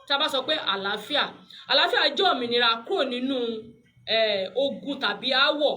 tá bá sọ pé àlàáfíà jẹ́ òmìnira kúrò nínú ogun tàbí aáwọ̀.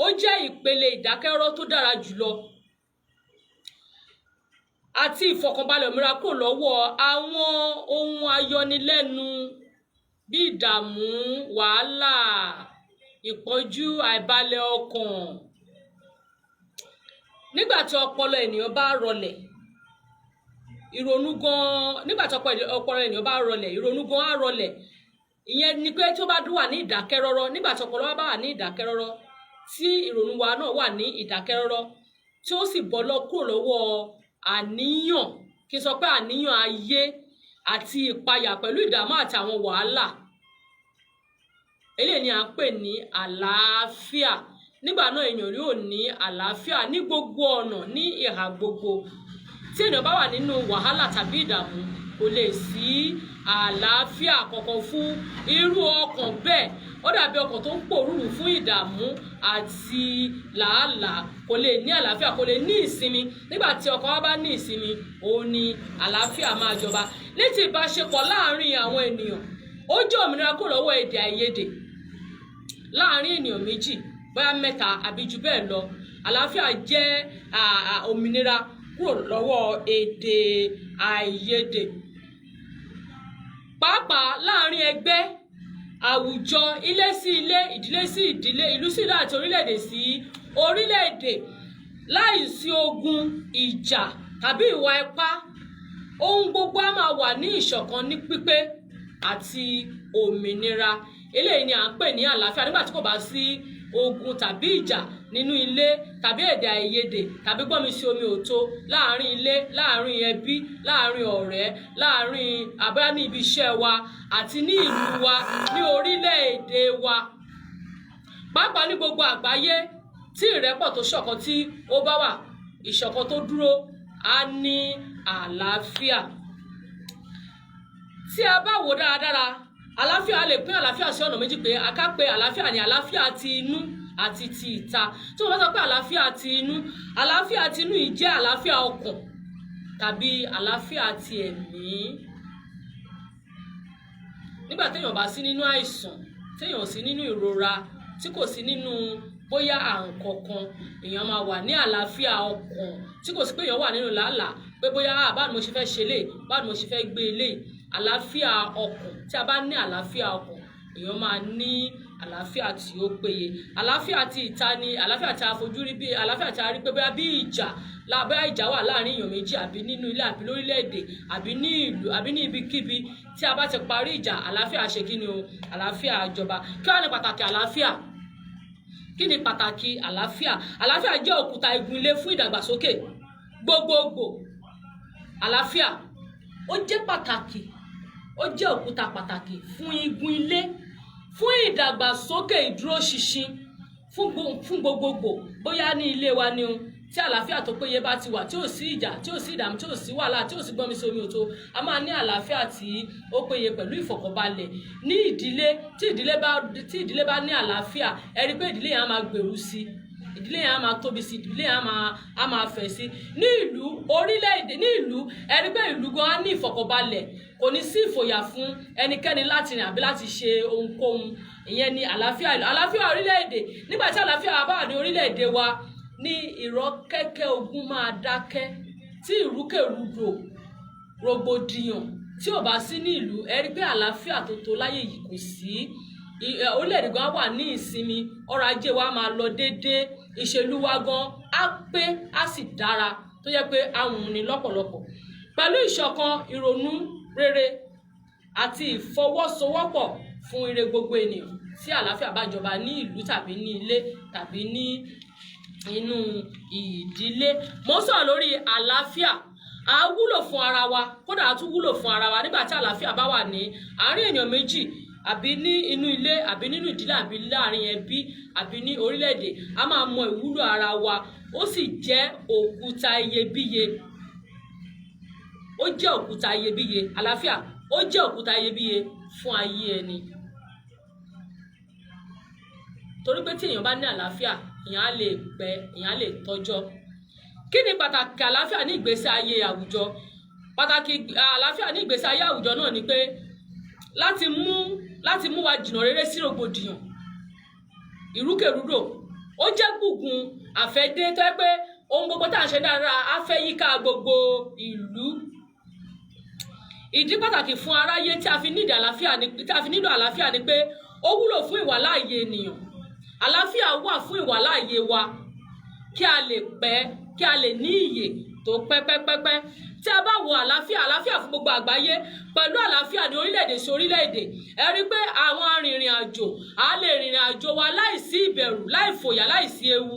Ó jẹ́ ìpele ìdákẹ́rọ́rọ́ tó dára jùlọ àti ìfọ̀kànbalẹ̀ òmìnira kúrò lọ́wọ́ àwọn ohun ayọnilẹ́nu bí ìdààmú, wàhálà, ìpọ́njú, àìbalẹ̀ ọkàn. Nígbà tí ọpọlọ ènìyàn bá rọlẹ̀, ìrònú gan, nígbà tí ọpọlọ ènìyàn bá rọlẹ̀, ìrònú gan á rọlẹ̀. Ìyẹn ni pé tó bá wà ní ìdákẹ́rọ́rọ́, nígbà tí ọpọlọ wa bá wà ní ìdákẹ́rọ́rọ́, tí ìrònú wa náà wà ní ìdákẹ́rọ́rọ́, tí ó sì bọ́ kúrò lọ́wọ́ àníyàn, kí n sọ pé àníyàn ayé àti ìpayà pẹ̀lú ìdààmú àti àwọn wàhálà. Eléyìí ni à ń pè ní àlàáfíà. Nígbà náà èèyàn yóò ní àlàáfíà ní gbogbo ọ̀nà, ní ìhà gbogbo. Tí èèyàn bá wà nínú wàhálà tàbí ìdààmú, kò lè sí àlàáfíà kankan fún irú ọkàn bẹ́ẹ̀. Ó dàbí ọkàn tó ń pòrúurú fún ìdààmú àti làálàá, kò lè ní àlàáfíà, kò lè ní ìsinmi. Nígbà tí ọkàn wa bá ní ìsinmi, òun ni àlàáfíà máa jọba. Ní ti ìbáṣepọ̀ láàárín àwọn ènìyàn, ó jẹ́ òmìnira kúrò lọ́wọ́ èdè àìyedè láàárín ènìyàn méjì, bóyá mẹ́ta àbí jù bẹ́ẹ̀ lọ. Àlàáfíà jẹ́ òmìnira kúrò lọ́wọ́ èdè àìyedè. Pàápàá láàárín ẹgbẹ́, àwùjọ, ilé sí ilé, ìdílé sí ìdílé, ìlú sí ìlú àti orílẹ̀-èdè sí orílẹ̀-èdè. Láìsí ogun, ìjà tàbí ìwà ipá, ohun gbogbo á máa wà ní ìṣọ̀kan, ní pípé àti òmìnira. Eléyìí ni à ń pè ní àlàáfíà. Nígbà tí kò bá sí ogun tàbí ìjà nínú ilé, tàbí èdè àìyedè tàbí gbọ́nmi sí omi òtó láàárín ilé, láàárín ẹbí, láàárín ọ̀rẹ́, láàárín àbá ní ibi iṣẹ́ wa àti ní ìlú wa, ní orílẹ̀-èdè wa. Pàápàá ní gbogbo àgbáyé, tí ìrẹ́pọ̀ tó ṣọ̀kan tí ó bá wà, ìṣọ̀kan tó dúró, á ní àlàáfíà. Tí a bá wò dáradára, àlàáfíà lè pín àlàáfíà sí ọ̀nà méjì, pé aká pé àlàáfíà ní àlàáfíà ti inú àti ti ìta. Tí wọ́n bá sọ pé àlàáfíà ti inú yìí jẹ́ àlàáfíà ọkàn tàbí àlàáfíà ti ẹ̀mí. Nígbà téèyàn bá sí nínú àìsàn, téèyàn sí nínú ìrora, tí kò sí nínú bóyá àrùn kankan, èèyàn máa wà ní àlàáfíà ọkàn. Tí kò sí pé èèyàn wà nínú làálàá, pé bóyá báwo ni mo ṣe fẹ́ ṣe léyìí, báwo ni mo ṣe fẹ́ gbé eléyìí. Àlàáfíà ọkàn, tí a bá ní àlàáfíà ọkàn, èèyàn máa ní àlàáfíà tí ó péye. Àlàáfíà ti ìta ni àlàáfíà tí a fojú rí, bí àlàáfíà tí a rí pé bóyá bí ìjà wà láàárín èèyàn méjì, àbí nínú ilé, àbí lórílẹ̀-èdè, àbí ní ìlú, àbí ní ibikíbi. Tí a bá ti parí ìjà, àlàáfíà ṣe kí ni o? Àlàáfíà jọba. Kí wá ní pàtàkì àlàáfíà? Kí ni pàtàkì àlàáfíà? Àlàáfíà jẹ́ òkúta igun ilé fún ìdàgbàsókè gbogbogbò. Àlàáfíà ó jẹ́ pàtàkì, ó jẹ́ òkúta pàtàkì fún igun ilé, fún ìdàgbàsókè ìdúróṣinṣin, fún gbogbogbò. Bóyá ní ilé wa ni o, tí àlàáfíà tó péye bá ti wà, tí ò sí ìjà, tí ò sí ìdààmú, tí ò sí wàhálà, tí ò sí gbọ́nmi sí omi òtó, a máa ní àlàáfíà tí ó péye pẹ̀lú ìfọ̀kànbalẹ̀. Ní ìdílé, tí ìdílé bá ní àlàáfíà, ẹ rí pé ìdílé yẹn á máa gbèrú sí, ìdílé yẹn á máa tóbi sí, ìdílé yẹn á máa fẹ̀ sí. Ní ìlú, orílẹ̀-èdè, ní ìlú, ẹ rí pé ìlú gan á ní ìfọ̀kànbalẹ̀, kò ní sí ìfòyà fún ẹnikẹ́ni láti rìn àbí láti ṣe ohunkóhun. Ìyẹn ni àlàáfíà orílẹ̀-èdè. Nígbà tí àlàáfíà bá wà ní orílẹ̀-èdè wa, ní ìrọ́kẹ̀kẹ̀ ogun máa dákẹ́, tí ìrúkèrúdò, rògbòdìyàn tí ò bá sí ní ìlú, ẹ rí pé àlàáfíà tó tó láyé yìí kò sí. Orílẹ̀-èdè gan wà ní ìsinmi, ọrọ̀ ajé wa máa lọ déédéé, ìṣèlú wa gan á pé, á sì dára, tó yẹ pé àwọn ní lọ́pọ̀lọpọ̀. Pẹ̀lú ìṣọ̀kan, ìrònú rere àti ìfọwọ́sowọ́pọ̀ fún ire gbogbo ènìyàn, tí àlàáfíà bá jọba ní ìlú tàbí ní ilé tàbí ní inú ìdílé. Mo ń sọ̀rọ̀ lórí àlàáfíà. A wúlò fún ara wa, kódà a tún wúlò fún ara wa nígbà tí àlàáfíà bá wà ní àárín èèyàn méjì, àbí ní inú ilé, àbí nínú ìdílé, àbí láàárín ẹbí, àbí ní orílẹ̀-èdè. A máa mọ ìwúlò ara wa. Ó sì jẹ́ òkúta iyebíye. Ó jẹ́ òkúta iyebíye. Àlàáfíà ó jẹ́ òkúta iyebíye fún ayé ẹni. Torí pé tí èèyàn bá ní àlàáfíà, èèyàn á lè pẹ́, èèyàn á lè tọ́jọ́. Kí ni pàtàkì àlàáfíà ní ìgbésí ayé àwùjọ? pàtàkì àlàáfíà ní ìgbésí ayé àwùjọ náà ni pé láti mú wa jìnnà rere sí rògbòdìyàn ìrúkèrúdò. Ó jẹ́ gbùngbùn àfẹ́dé tó yẹ pé ohun gbogbo tá à ń ṣe dára á fẹ́ yíká gbogbo ìlú. Ìdí pàtàkì fún aráyé tí a fi nílò àlàáfíà ni pé ó wúlò fún ìwàláàyè ènìyàn. Àlàáfíà wà fún ìwàláàyè wa kí a lè pẹ́, kí a lè ní ìyè tó pẹ́pẹ́pẹ́pẹ́. Tí a bá wo àlàáfíà fún gbogbo àgbáyé, pẹ̀lú àlàáfíà ní orílẹ̀-èdè sí orílẹ̀-èdè, ẹ rí pé àwọn arìnrìn àjò á lè rìnrìn àjò wa láìsí ìbẹ̀rù, láìfòyà, láìsí ewu.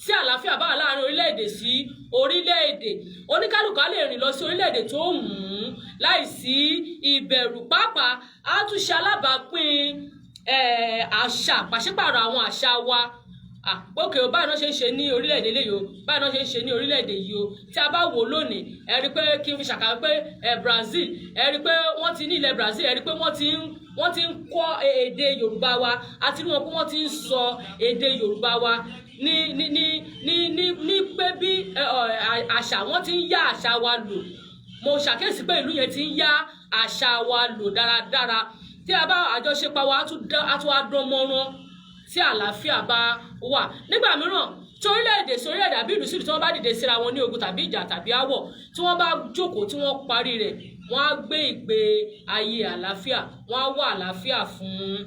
Tí àlàáfíà bá wà láàrin orílẹ̀-èdè sí orílẹ̀-èdè, oníkálùkù á lè rìn lọ sí orílẹ̀-èdè tó wù ú láìsí ìbẹ̀rù. Pàápàá á tún ṣe alábàápín àṣà, pàṣípààrọ̀ àwọn àṣà wa. Òkè o báyìí náà ṣe ń ṣe ní orílẹ̀-èdè lè yìí o, báyìí náà ṣe ń ṣe ní orílẹ̀-èdè yìí o. Tí a bá wò lónìí, ẹ rí pé kí n fi ṣàkàwé pé Brazil, ẹ rí pé wọ́n ti ní ilẹ̀ Brazil, ẹ rí pé wọ́n ti ń kọ́ èdè Yorùbá wa, àti rí wọn pé wọ́n ti ń sọ èdè Yorùbá wa ní pé bí àṣà wọn ti ń yá àṣà wa lò. Mo ṣàkíyèsí pé ìlú yẹn ti ń yá àṣà wa lò dáradára. Tí a bá àjọṣepọ̀ wa á tún wá dán mọ́rán tí àlàáfíà bá wà. Nígbà mìíràn tí orílẹ̀-èdè sí orílẹ̀-èdè àbí ìlú sí ìlú tí wọ́n bá dìde síra wọn ní ogun tàbí ìjà tàbí áwọ̀, tí wọ́n bá jókòó tí wọ́n parí rẹ̀, wọ́n á gbé ìgbé ayé àlàáfíà, wọ́n á wá àlàáfíà fún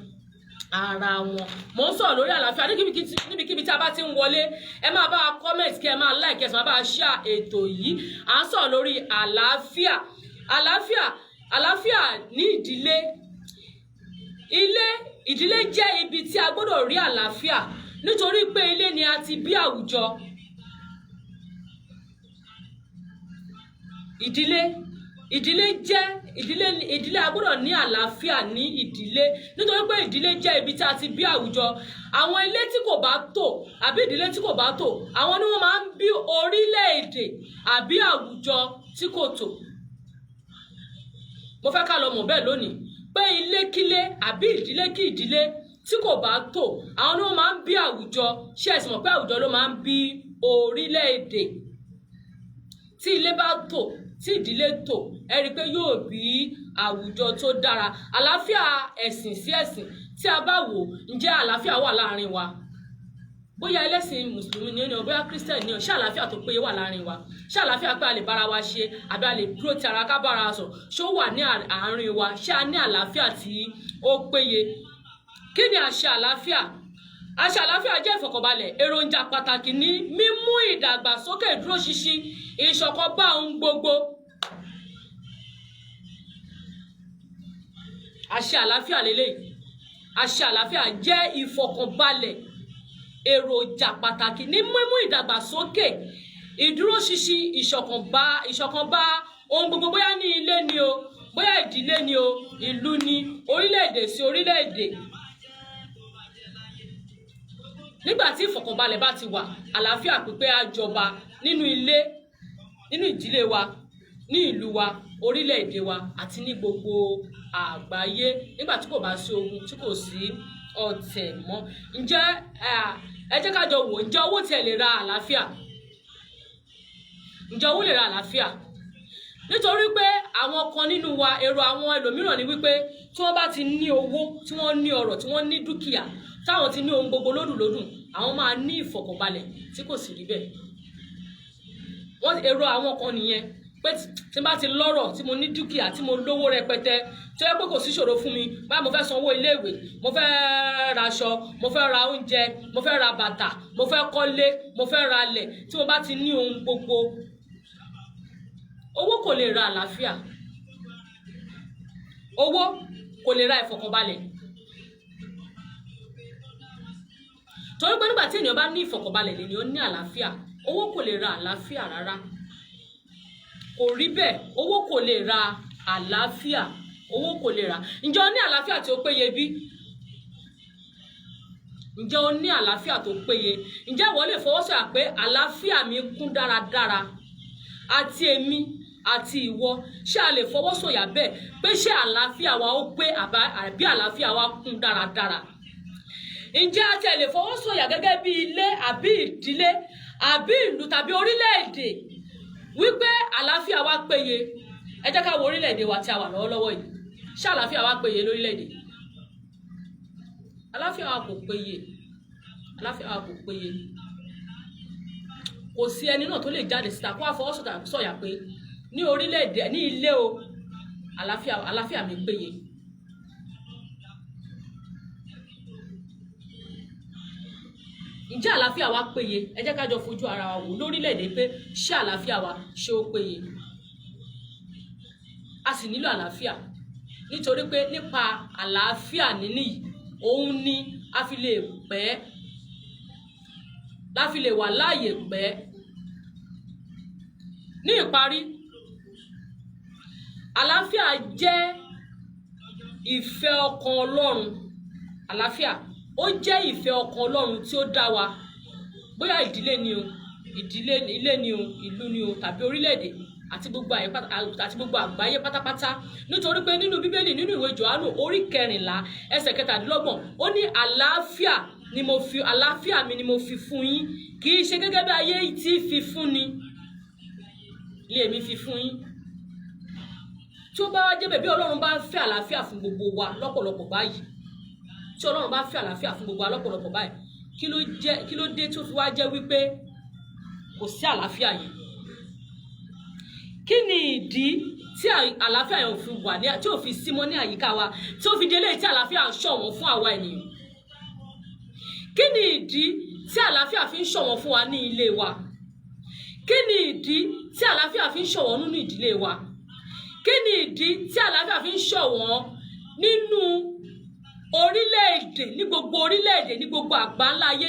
ara wọn. Mo ń sọ̀rọ̀ lórí àlàáfíà níbikíbi tí a bá ti ń wọlé, ẹ máa bá wa comment, kí ẹ máa like, ẹ sì máa bá wa share ètò yìí. À ń sọ̀rọ̀ lórí àlàáfíà ní ìdílé. Ìdílé jẹ́ ibi tí a gbọ́dọ̀ rí àlàáfíà, nítorí pé ilé ni a ti bí àwùjọ. Ìdílé a gbọ́dọ̀ ní àlàáfíà ní ìdílé, nítorí pé ìdílé jẹ́ ibi tí a ti bí àwùjọ. Àwọn ilé tí kò bá tò àbí ìdílé tí kò bá tò, àwọn ni wọ́n máa ń bí orílẹ̀-èdè àbí àwùjọ tí kò tò. Mo fẹ́ ká lọ mọ̀ bẹ́ẹ̀ lónìí pé ilé-kílé àbí ìdílé tí kò bá tò, àwọn ni wọ́n máa ń bí àwùjọ. Ṣé ẹ sì mọ̀ pé àwùjọ ló máa ń bí orílẹ̀-èdè? Tí ilé bá tò, tí ìdílé tò, ẹ rí i pé yóò bí àwùjọ tó dára. Àlàáfíà ẹ̀sìn sí ẹ̀sìn, tí a bá wò, ǹjẹ́ àlàáfíà wà láàrin wa? Bóyá ẹlẹ́sìn mùsùlùmí ni ó, bóyá kírísítẹ̀nì ni ó, ṣé àlàáfíà tó péye wà láàrin wa? Ṣé àlàáfíà pé a lè bára wa ṣe, àbí a lè dúró ti ara ká bára wa sọ̀rọ̀? Ṣé ó wà ní àárín wa? Ṣé a ní àlàáfíà tí ó péye? Kí ni àṣẹ àlàáfíà? Àṣẹ àlàáfíà jẹ́ ìfọ̀kànbalẹ̀, èròjà pàtàkì ní mímú ìdàgbàsókè, ìdúróṣinṣin, ìṣọ̀kan bá ohun gbogbo. Àṣẹ àlàáfíà lélẹ́yìí. Àṣẹ àlàáfíà jẹ́ ìfọ̀kànbalẹ̀, èròjà pàtàkì ní mímú ìdàgbàsókè, ìdúróṣinṣin, ìṣọ̀kan bá ohun gbogbo, bóyá ní ilé ni o, bóyá ìdílé ni o, ìlú ni, orílẹ̀-èdè sí orílẹ̀-èdè. Nígbà tí ìfọ̀kànbalẹ̀ bá ti wà, àlàáfíà pípé á jọba nínú ilé, nínú ìdílé wa, ní ìlú wa, orílẹ̀-èdè wa, àti ní gbogbo àgbáyé. Nígbà tí kò bá sí ogun, tí kò sí ọ̀tẹ̀ mọ́. Ǹjẹ́ ẹ jẹ́ ká jọ wò, ǹjẹ́ owó tiẹ̀ lè ra àlàáfíà? Ǹjẹ́ owó lè ra àlàáfíà? Nítorí pé àwọn kan nínú wa, èrò àwọn ẹlòmíràn ni wípé tí wọ́n bá ti ní owó, tí wọ́n ní ọrọ̀, tí wọ́n ní dúkìá, táwọn ti ní ohun gbogbo lódùlódùn, àwọn máa ní ìfọ̀kànbalẹ̀, tí kò sì rí bẹ́ẹ̀. Èrò àwọn kan nìyẹn, pé tí n bá ti lọ́rọ̀, tí mo ní dúkìá, tí mo lówó rẹpẹtẹ, tí ó yẹ pé kò sí ìṣòro fún mi, báyìí mo fẹ́ sanwó iléèwé, mo fẹ́ ra aṣọ, mo fẹ́ ra oúnjẹ, mo fẹ́ ra bàtà, mo fẹ́ kọ́lé, mo fẹ́ ra ilẹ̀, tí mo bá ti ní ohun gbogbo. Owó kò lè ra àlàáfíà. Owó kò lè ra ìfọ̀kànbalẹ̀. Torí pé nígbà tí ènìyàn bá ní ìfọ̀kànbalẹ̀, ènìyàn ní àlàáfíà. Owó kò lè ra àlàáfíà rárá. Kò rí bẹ́ẹ̀. Owó kò lè ra àlàáfíà. Owó kò lè ra. Ǹjẹ́ o ní àlàáfíà tí ó péye bí? Ǹjẹ́ o ní àlàáfíà tó péye? Ǹjẹ́ ìwọ lè fọwọ́ sọ̀yà pé àlàáfíà mi kún dáradára? Àti èmi àti ìwọ, ṣé a lè fọwọ́ sọ̀yà bẹ́ẹ̀ pé ṣé àlàáfíà wa ó pé àbí àlàáfíà wa kún dáradára? Ǹjẹ́ a tiẹ̀ lè fọwọ́ sọ̀yà gẹ́gẹ́ bí ilé àbí ìdílé àbí ìlú tàbí orílẹ̀-èdè wípé àlàáfíà wa péye? ẹ jẹ́ ká wo orílẹ̀-èdè wa tí a wà lọ́wọ́lọ́wọ́ yìí, ṣé àlàáfíà wa péye lórílẹ̀-èdè? Àlàáfíà wa kò péye, àlàáfíà wa kò péye. Kò sí ẹni náà tó lè jáde síta kó àfọwọ́sọ̀yà pé ní orílẹ̀-èdè ní ilé o àlàáfíà mi péye. Ǹjẹ́ àlàáfíà wa péye? Ẹ jẹ́ ká jọ fojú ara wa wò lórílẹ̀-èdè pé ṣé àlàáfíà wa ṣé ó péye? A sì nílò àlàáfíà nítorí pé nípa àlàáfíà níní yìí òun ni a fi lè pẹ́, la fi lè wà láàyè pẹ́. Ní ìparí, àlàáfíà jẹ́ ìfẹ́ ọkàn Ọlọ́run. Àlàáfíà ó jẹ́ ìfẹ́ ọkàn Ọlọ́run tí ó dá wa, bóyá ìdílé ni o, ilé ni o, ìlú ni o, tàbí orílẹ̀-èdè àti gbogbo àgbáyé pátápátá. Nítorí pé nínú Bíbélì, nínú ìwé Jòhánù orí 14 ẹsẹ̀ 27 ó ní àlàáfíà mi ni mo fi fún yín, kì í ṣe gẹ́gẹ́ bí ayé tí fi fún ni lé mi fi fún yín. Tí ó bá wá jẹ́ bẹ́ẹ̀, bí Ọlọ́run bá ń fẹ́ àlàáfíà fún gbogbo wa lọ́pọ̀lọpọ̀ báyìí, tí Ọlọ́run bá fẹ́ àlàáfíà fún gbogbo wa lọ́pọ̀lọpọ̀ báyìí, kí ló dé tó fi wá jẹ́ wípé kò sí àlàáfíà yẹn? Kí ni ìdí tí àlàáfíà yẹn ò fi wà ní, tí ò fi símọ́ ní àyíká wa, tí ó fi délé tí àlàáfíà ń ṣọ̀wọ́n fún àwa ènìyàn? Kí ni ìdí tí àlàáfíà fi ń ṣọ̀wọ́n fún wa ní ilé wa? Kí ni ìdí tí àlàáfíà fi ń ṣọ̀wọ́n nínú ìdílé wa? Kí ni ìdí tí àlàáfíà fi ń ṣọ̀wọ́n nínú orílẹ̀-èdè, ní gbogbo orílẹ̀-èdè, ní gbogbo àgbáńlá ayé?